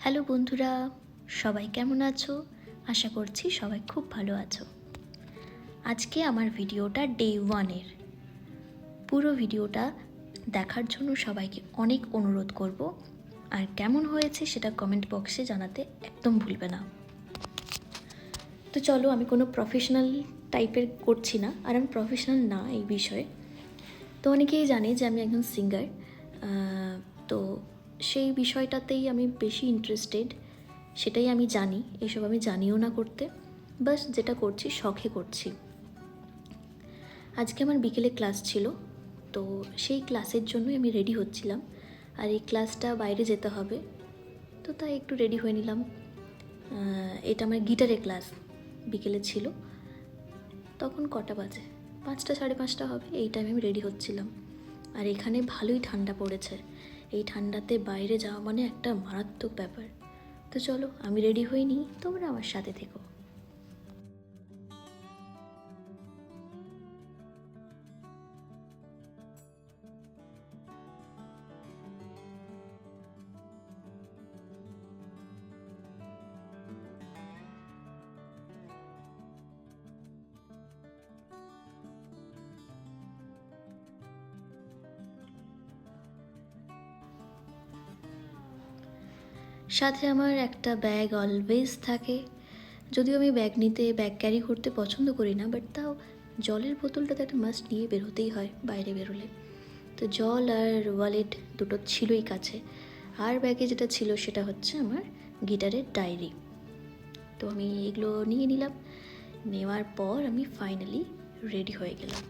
Hello বন্ধুরা, সবাই কেমন আছো? আশা করছি সবাই খুব ভালো আছো। আজকে আমার ভিডিওটা ডে 1-এর। পুরো ভিডিওটা দেখার জন্য সবাইকে অনেক অনুরোধ করব, আর কেমন হয়েছে সেটা কমেন্ট বক্সে জানাতে একদম ভুলবে না। তো চলো, আমি কোনো প্রফেশনাল টাইপের করছি না, আর আমি প্রফেশনাল না এই বিষয়ে। তো অনেকেই জানে যে আমি একজন সিঙ্গার, তো সেই বিষয়টাতেই আমি বেশি ইন্টারেস্টেড। সেটাই আমি জানি, এইসব আমি জানিও না করতে, বাস যেটা করছি শখে করছি। আজকে আমার বিকেলে ক্লাস ছিল, তো সেই ক্লাসের জন্যই আমি রেডি হচ্ছিলাম। আর এই ক্লাসটা বাইরে যেতে হবে, তো তাই একটু রেডি হয়ে নিলাম। এটা আমার গিটারের ক্লাস বিকেলে ছিল। তখন কটা বাজে? 5টা, 5:30 হবে। এই টাইমে আমি রেডি হচ্ছিলাম। আর এখানে ভালোই ঠান্ডা পড়েছে। এই ঠান্ডাতে বাইরে যাওয়া মানে একটা মারাত্মক ব্যাপার। তো চলো, আমি রেডি হইনি, তোমরা আমার সাথে থেকো। সাথে আমার একটা ব্যাগ অলওয়েজ থাকে। যদিও আমি ব্যাগ ক্যারি করতে পছন্দ করি না, বাট তাও জলের বোতলটা তো একটা মাস্ট নিয়ে বেরোতেই হয় বাইরে বেরোলে। তো জল আর ওয়ালেট দুটো ছিলই কাছে। আর ব্যাগে যেটা ছিল সেটা হচ্ছে আমার গিটারের ডায়েরি। তো আমি এগুলো নিয়ে নিলাম। নেওয়ার পর আমি ফাইনালি রেডি হয়ে গেলাম।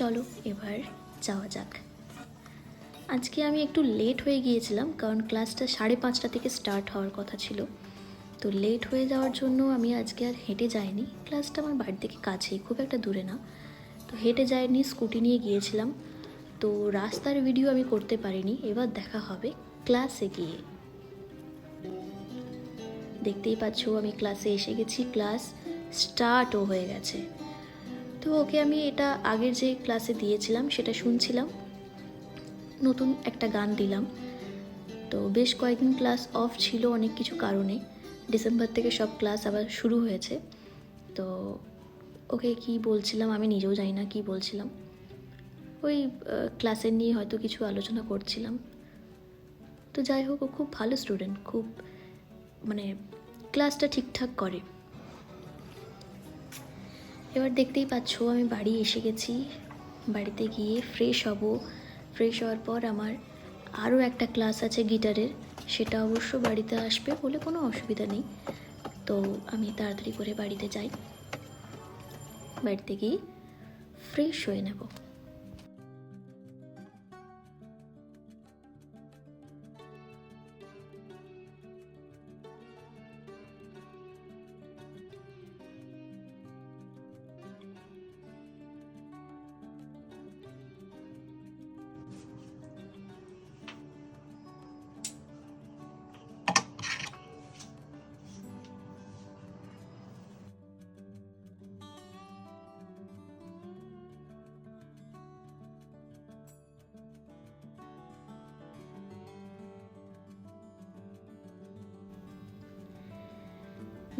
চলো এবার যাওয়া যাক। আজকে আমি একটু লেট হয়ে গিয়েছিলাম, কারণ ক্লাসটা 5:30 থেকে স্টার্ট হওয়ার কথা ছিল। তো লেট হয়ে যাওয়ার জন্য আমি আজকে আর হেঁটে যাইনি। ক্লাসটা আমার বাড়ি থেকে কাছেই, খুব একটা দূরে না। তো হেঁটে যাইনি, স্কুটি নিয়ে গিয়েছিলাম। তো রাস্তার ভিডিও আমি করতে পারিনি। এবার দেখা হবে ক্লাসে গিয়ে। দেখতেই পাচ্ছ আমি ক্লাসে এসে গেছি, ক্লাস স্টার্টও হয়ে গেছে। তো ওকে আমি এটা আগের যে ক্লাসে দিয়েছিলাম সেটা শুনছিলাম, নতুন একটা গান দিলাম। তো বেশ কয়েকদিন ক্লাস অফ ছিল অনেক কিছু কারণে। ডিসেম্বর থেকে সব ক্লাস আবার শুরু হয়েছে। তো ওকে কি বলছিলাম আমি নিজেও জানি না কি বলছিলাম। ওই ক্লাসের নিয়ে হয়তো কিছু আলোচনা করছিলাম। তো যাই হোক, ও খুব ভালো স্টুডেন্ট, খুব মানে ক্লাসটা ঠিকঠাক করে। এবার দেখতেই পাচ্ছ আমি বাড়ি এসে গেছি। বাড়িতে গিয়ে ফ্রেশ হব। ফ্রেশ হওয়ার পর আমার আরও একটা ক্লাস আছে গিটারের, সেটা অবশ্য বাড়িতে আসবে বলে কোনো অসুবিধা নেই। তো আমি তাড়াতাড়ি করে বাড়িতে যাই, বাড়িতে গিয়ে ফ্রেশ হয়ে নেব।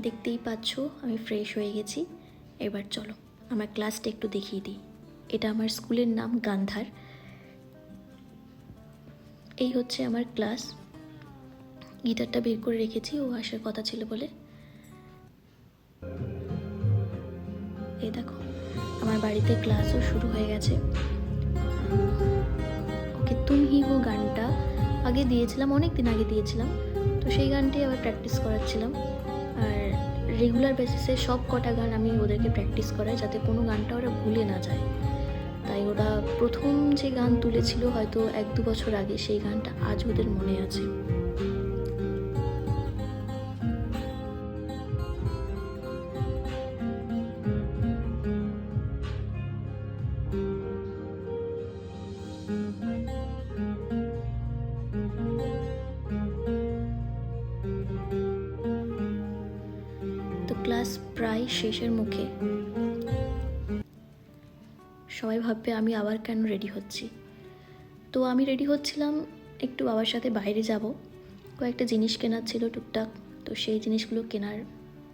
দেখতেই পাচ্ছ আমি ফ্রেশ হয়ে গেছি। এবার চলো আমার ক্লাসটা একটু দেখিয়ে দিই। এটা আমার স্কুলের নাম গান্ধার। এই হচ্ছে আমার ক্লাস। গিটারটা বের করে রেখেছি, ও আসার কথা ছিল বলে। এই দেখো আমার বাড়িতে ক্লাসও শুরু হয়ে গেছে। ওকে তুম হি হো গানটা আগে দিয়েছিলাম, অনেক দিন আগে দিয়েছিলাম। তো সেই গানটি আবার প্র্যাকটিস করাচ্ছিলাম। আর রেগুলার বেসিসে সব কটা গান আমি ওদেরকে প্র্যাকটিস করাই, যাতে কোনো গানটা ওরা ভুলে না যায়। তাই ওরা প্রথম যে গান তুলেছিল হয়তো 1-2 বছর আগে, সেই গানটা আজ ওদের মনে আছে। শেষের মুখে। সবাই ভাববে আমি আবার কেন রেডি হচ্ছি। তো আমি রেডি হচ্ছিলাম, একটু বাবার সাথে বাইরে যাব, কয়েকটা জিনিস কেনার ছিল টুকটাক, তো সেই জিনিসগুলো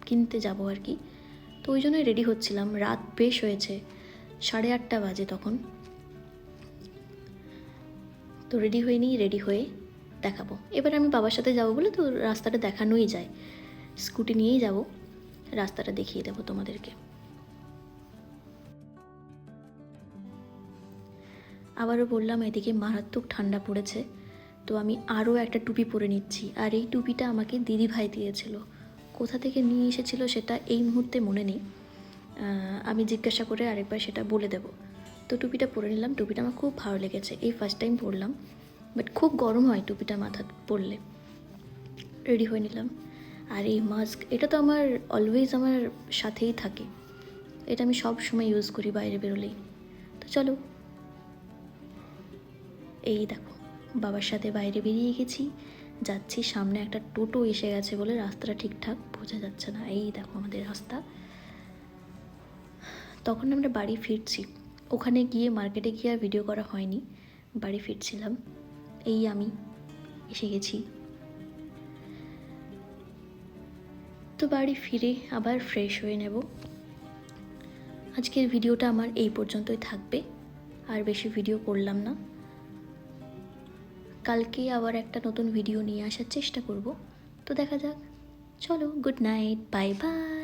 কিনতে যাব আর কি। তো ওই জন্যই রেডি হচ্ছিলাম। রাত বেশ হয়েছে, 8:30 বাজে তখন। তো রেডি হয়ে দেখাবো। এবার আমি বাবার সাথে যাব বলে তো রাস্তাটা দেখানোই যায়, স্কুটি নিয়েই যাব, রাস্তাটা দেখিয়ে দেবো তোমাদেরকে। আবারও বললাম, এদিকে মারাত্মক ঠান্ডা পড়েছে, তো আমি আরও একটা টুপি পরে নিচ্ছি। আর এই টুপিটা আমাকে দিদিভাই দিয়েছিল, কোথা থেকে নিয়ে এসেছিল সেটা এই মুহূর্তে মনে নেই, আমি জিজ্ঞাসা করে আরেকবার সেটা বলে দেব। তো টুপিটা পরে নিলাম, টুপিটা আমার খুব ভালো লেগেছে, এই ফার্স্ট টাইম পরলাম, বাট খুব গরম হয় টুপিটা মাথা পরলে। রেডি হয়ে নিলাম। আর এই মাস্ক, এটা তো আমার অলওয়েজ আমার সাথেই থাকে, এটা আমি সব সময় ইউজ করি বাইরে বেরোলেই। তো চলো, এই দেখো বাবার সাথে বাইরে বেরিয়ে গেছি, যাচ্ছি। সামনে একটা টোটো এসে গেছে বলে রাস্তাটা ঠিকঠাক বোঝা যাচ্ছে না। এই দেখো আমাদের রাস্তা। তখন আমরা বাড়ি ফিরছি, ওখানে গিয়ে মার্কেটে গিয়ে আর ভিডিও করা হয়নি, বাড়ি ফিরছিলাম। এই আমি এসে গেছি। তো বাড়ি ফিরে আবার ফ্রেশ হয়ে নেব। আজকের ভিডিওটা আমার এই পর্যন্তই থাকবে, আর বেশি ভিডিও করলাম না। কালকে আবার একটা নতুন ভিডিও নিয়ে আসার চেষ্টা করব। তো দেখা যাক। চলো, গুড নাইট, বাই বাই।